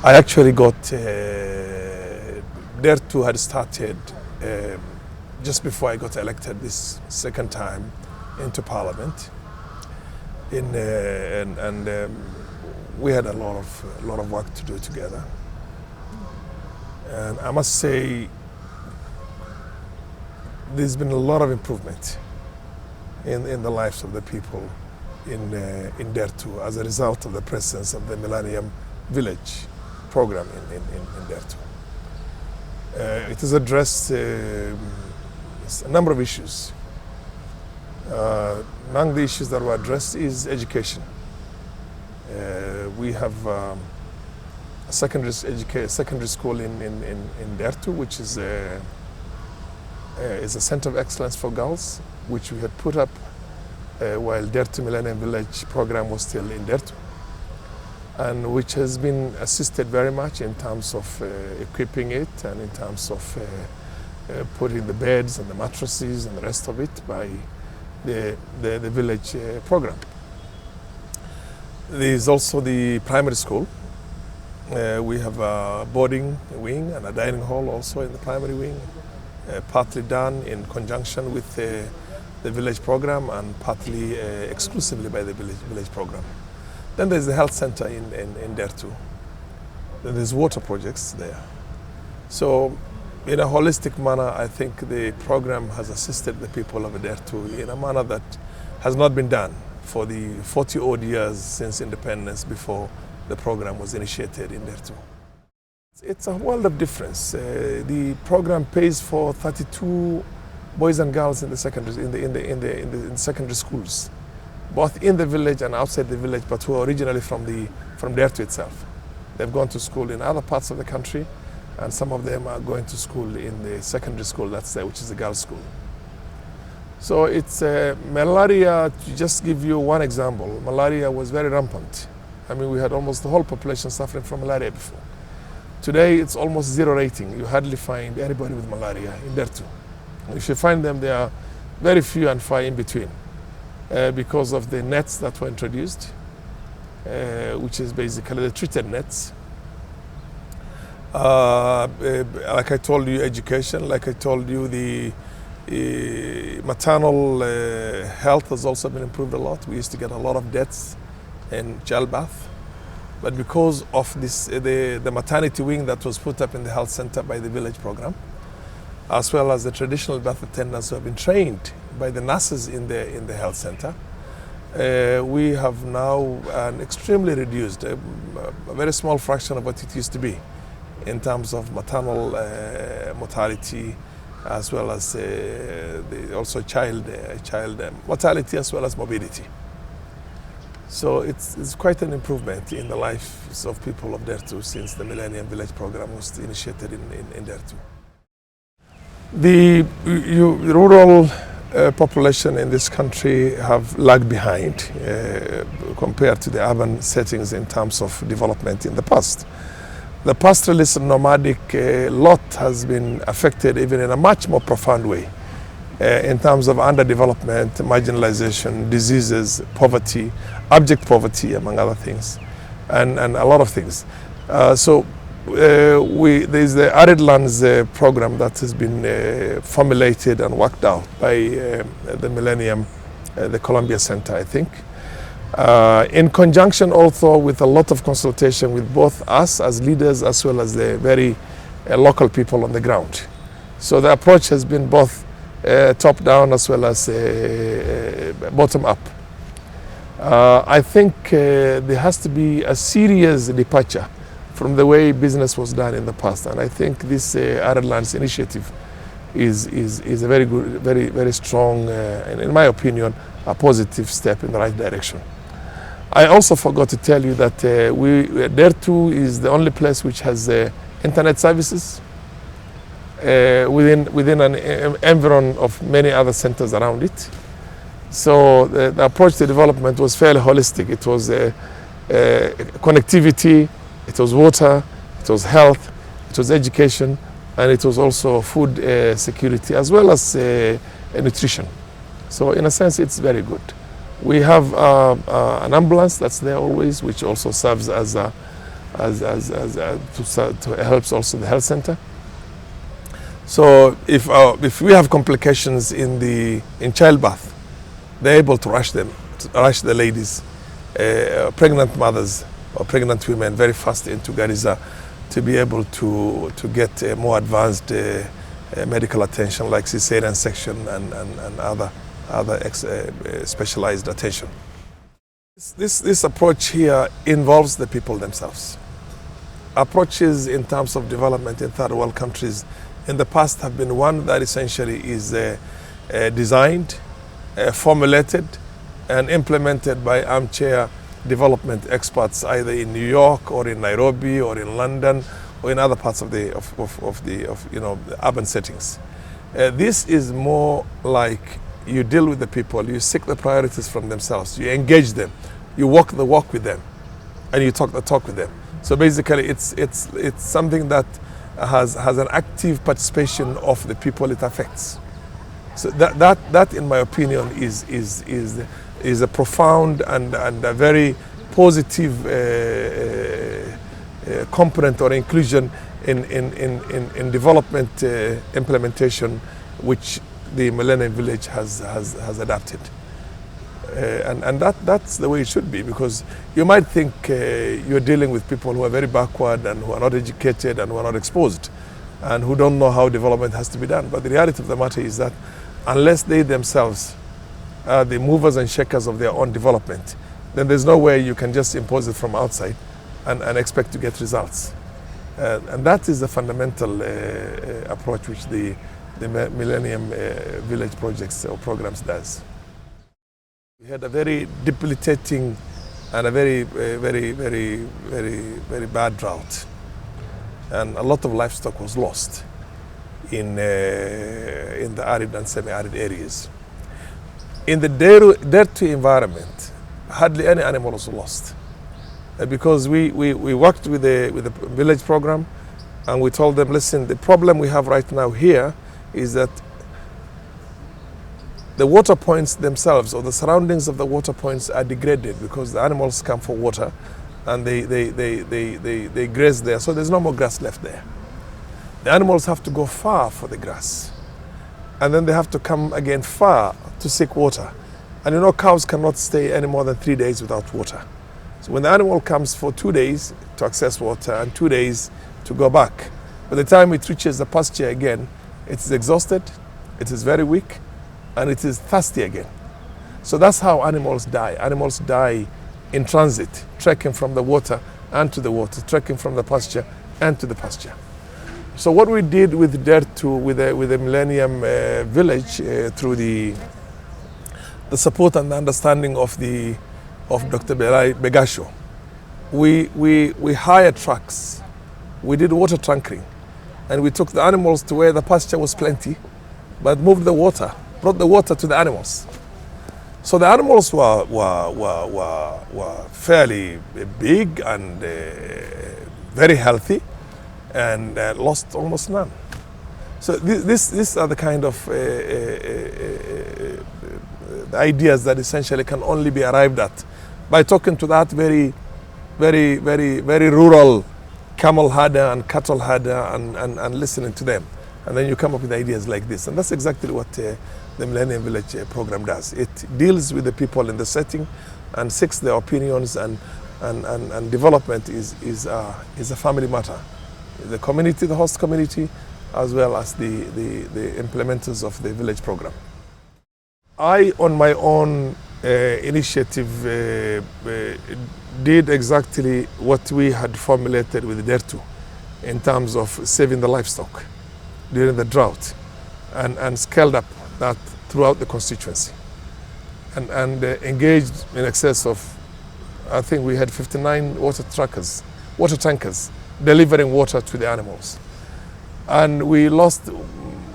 I actually got, Dare to had started just before I got elected this second time into Parliament. We had a lot of work to do together. And I must say, there's been a lot of improvement in the lives of the people in Dare to as a result of the presence of the Millennium Village program in Dare to. It has addressed a number of issues. Among the issues that were addressed is education. We have a secondary school in Dare to, which is a center of excellence for girls, which we had put up while Dare to Millennium Village program was still in Dare to, and which has been assisted very much in terms of equipping it and in terms of putting the beds and the mattresses and the rest of it by the village program. There is also the primary school. We have a boarding wing and a dining hall also in the primary wing, partly done in conjunction with the village program and partly exclusively by the village program. Then there's the health center in Dare to. Then there's water projects there. So in a holistic manner, I think the program has assisted the people of Dare to in a manner that has not been done for the 40-odd years since independence before the program was initiated in Dare to. It's a world of difference. The program pays for 32 boys and girls in the secondary schools, both in the village and outside the village, but who are originally from Dare to itself. They've gone to school in other parts of the country, and some of them are going to school in the secondary school that's there, which is a girls' school. So it's malaria. To just give you one example, malaria was very rampant. I mean, we had almost the whole population suffering from malaria before. Today, it's almost zero rating. You hardly find anybody with malaria in Dare to. If you find them, they are very few and far in between because of the nets that were introduced, which is basically the treated nets. Like I told you, education. Like I told you, the maternal health has also been improved a lot. We used to get a lot of deaths in childbirth. But because of this, the maternity wing that was put up in the health center by the village program, as well as the traditional birth attendants who have been trained by the nurses in the health center, we have now an extremely reduced, a very small fraction of what it used to be in terms of maternal mortality, as well as also child mortality, as well as morbidity. So it's quite an improvement in the lives of people of Dare to since the Millennium Village program was initiated in Dare to. The rural population in this country have lagged behind compared to the urban settings in terms of development in the past. The pastoralist and nomadic lot has been affected even in a much more profound way in terms of underdevelopment, marginalization, diseases, poverty, abject poverty, among other things, and a lot of things. So there's the Arid Lands program that has been formulated and worked out by the Millennium, the Columbia Center, I think, in conjunction also with a lot of consultation with both us as leaders as well as the very local people on the ground. So the approach has been both top-down as well as bottom-up. I think there has to be a serious departure from the way business was done in the past, and I think this Arid Lands initiative is a very good, very strong, and in my opinion, a positive step in the right direction. I also forgot to tell you that Dare to is the only place which has internet services within an environ of many other centers around it. So the approach to development was fairly holistic. It was connectivity, it was water, it was health, it was education, and it was also food security as well as nutrition. So in a sense, it's very good. We have an ambulance that's there always, which also serves as to helps also the health center. So if we have complications in childbirth, they're able to rush the ladies, pregnant mothers or pregnant women very fast into Garissa to be able to get more advanced medical attention like cesarean section and other specialized attention. This approach here involves the people themselves. Approaches in terms of development in third world countries in the past have been one that essentially is designed, formulated and implemented by armchair development experts either in New York or in Nairobi or in London or in other parts of the urban settings. This is more like you deal with the people, you seek the priorities from themselves, you engage them, you walk the walk with them, and you talk the talk with them. So basically, it's something that has an active participation of the people it affects. So that in my opinion is a profound and a very positive component or inclusion in development implementation, which the Millennium Village has adapted. And that's the way it should be, because you might think you're dealing with people who are very backward and who are not educated and who are not exposed and who don't know how development has to be done. But the reality of the matter is that unless they themselves are the movers and shakers of their own development, then there's no way you can just impose it from outside and expect to get results. And that is the fundamental approach which the Millennium Village projects or programs does. We had a very debilitating and a very bad drought, and a lot of livestock was lost in the arid and semi-arid areas. In the dirty environment, hardly any animal was lost, because we worked with the village program, and we told them, listen, the problem we have right now here is that the water points themselves or the surroundings of the water points are degraded because the animals come for water and they graze there, so there's no more grass left there. The animals have to go far for the grass, and then they have to come again far to seek water. And you know, cows cannot stay any more than 3 days without water. So when the animal comes for 2 days to access water and 2 days to go back, by the time it reaches the pasture again, it is exhausted, it is very weak, and it is thirsty again. So that's how animals die. Animals die in transit, trekking from the water and to the water, trekking from the pasture and to the pasture. So what we did with the Millennium Village through the support and the understanding of Dr. Begasho, we hired trucks, we did water trunkering, and we took the animals to where the pasture was plenty, but moved the water, brought the water to the animals. So the animals were fairly big and very healthy, and lost almost none. So these are the kind of ideas that essentially can only be arrived at by talking to that very rural camel herder and cattle herder and listening to them. And then you come up with ideas like this. And that's exactly what the Millennium Village program does. It deals with the people in the setting and seeks their opinions, and development is a family matter. The community, the host community, as well as the implementers of the village program. I, on my own initiative, did exactly what we had formulated with DERTU in terms of saving the livestock during the drought, and scaled up that throughout the constituency, and engaged in excess of, I think we had 59 water tankers delivering water to the animals. And we lost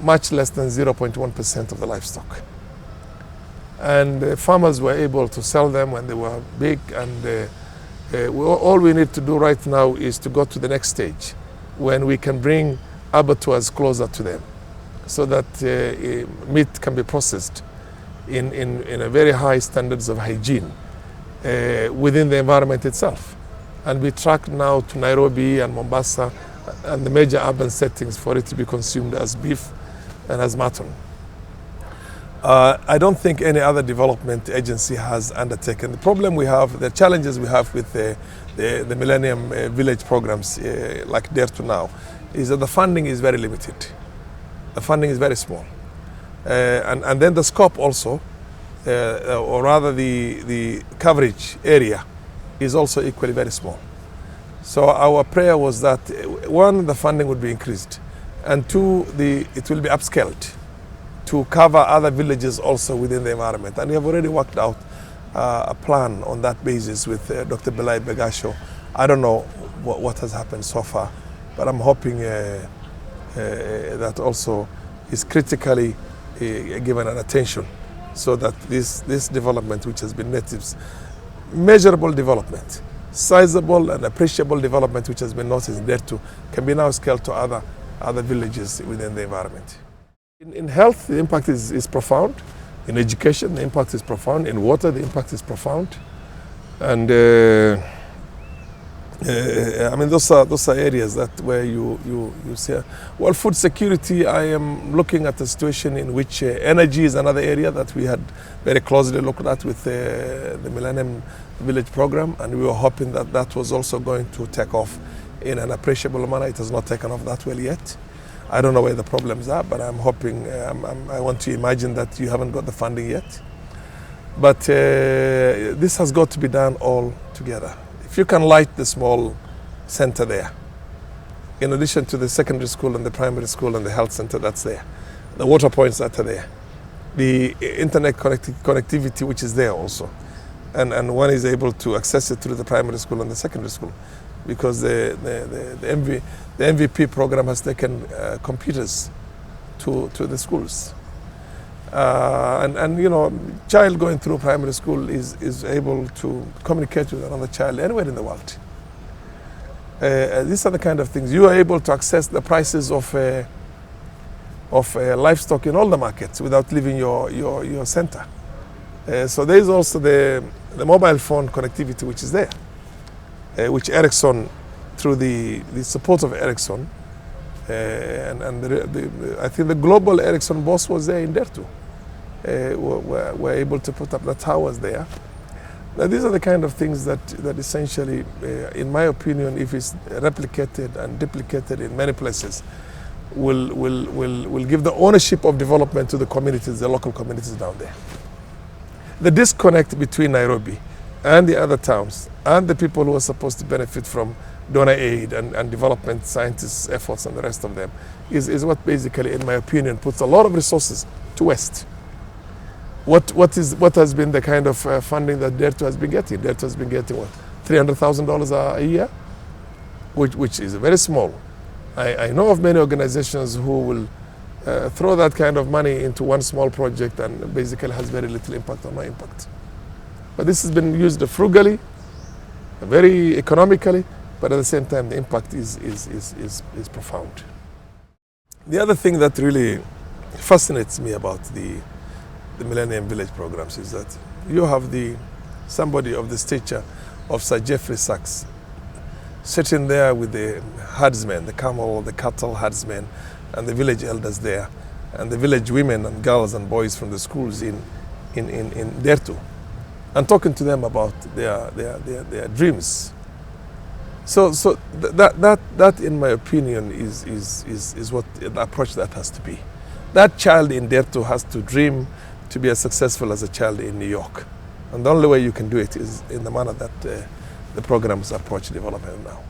much less than 0.1% of the livestock. And farmers were able to sell them when they were big, and all we need to do right now is to go to the next stage, when we can bring abattoirs closer to them, so that meat can be processed in a very high standards of hygiene within the environment itself. And we track now to Nairobi and Mombasa and the major urban settings for it to be consumed as beef and as mutton. I don't think any other development agency has undertaken. The problem we have, the challenges we have with the Millennium Village programs like Dare to Now, is that the funding is very limited. The funding is very small. And then the scope also, or rather the coverage area, is also equally very small. So our prayer was that, one, the funding would be increased, and two, it will be upscaled to cover other villages also within the environment. And we have already worked out a plan on that basis with Dr. Belay Begasho. I don't know what has happened so far, but I'm hoping that also is critically given an attention, so that this development, which has been natives, measurable development, sizable and appreciable development, which has been noticed there too, can be now scaled to other villages within the environment. In health, the impact is profound. In education, the impact is profound. In water, the impact is profound. And I mean, those are areas that where you see. Well, food security, I am looking at a situation in which energy is another area that we had very closely looked at with the Millennium Village program, and we were hoping that that was also going to take off in an appreciable manner. It has not taken off that well yet. I don't know where the problems are, but I'm hoping, I want to imagine that you haven't got the funding yet. But this has got to be done all together. If you can light the small center there, in addition to the secondary school and the primary school and the health center that's there, the water points that are there, the internet connectivity which is there also, and one is able to access it through the primary school and the secondary school, because the MVP program has taken computers to the schools. And you know, child going through primary school is able to communicate with another child anywhere in the world. These are the kind of things. You are able to access the prices of livestock in all the markets without leaving your center. So there is also the mobile phone connectivity which is there, which Ericsson, through the support of Ericsson, and I think the global Ericsson boss was there in there too. Were able to put up the towers there. Now, these are the kind of things that essentially, in my opinion, if it's replicated and duplicated in many places, will give the ownership of development to the communities, the local communities down there. The disconnect between Nairobi and the other towns and the people who are supposed to benefit from donor aid and development scientists' efforts and the rest of them is what basically, in my opinion, puts a lot of resources to waste. What has been the kind of funding that DARE2 has been getting? DARE2 has been getting what, $300,000 a year, which is very small. I know of many organizations who will throw that kind of money into one small project and basically has very little impact or no impact. But this has been used frugally, very economically, but at the same time the impact is profound. The other thing that really fascinates me about the Millennium Village programs is that you have somebody of the stature of Sir Geoffrey Sachs sitting there with the herdsmen, the camel, the cattle herdsmen, and the village elders there, and the village women and girls and boys from the schools in DARE2, and talking to them about their dreams. So that in my opinion is what the approach that has to be. That child in DARE2 has to dream to be as successful as a child in New York. And the only way you can do it is in the manner that the programs approach development now.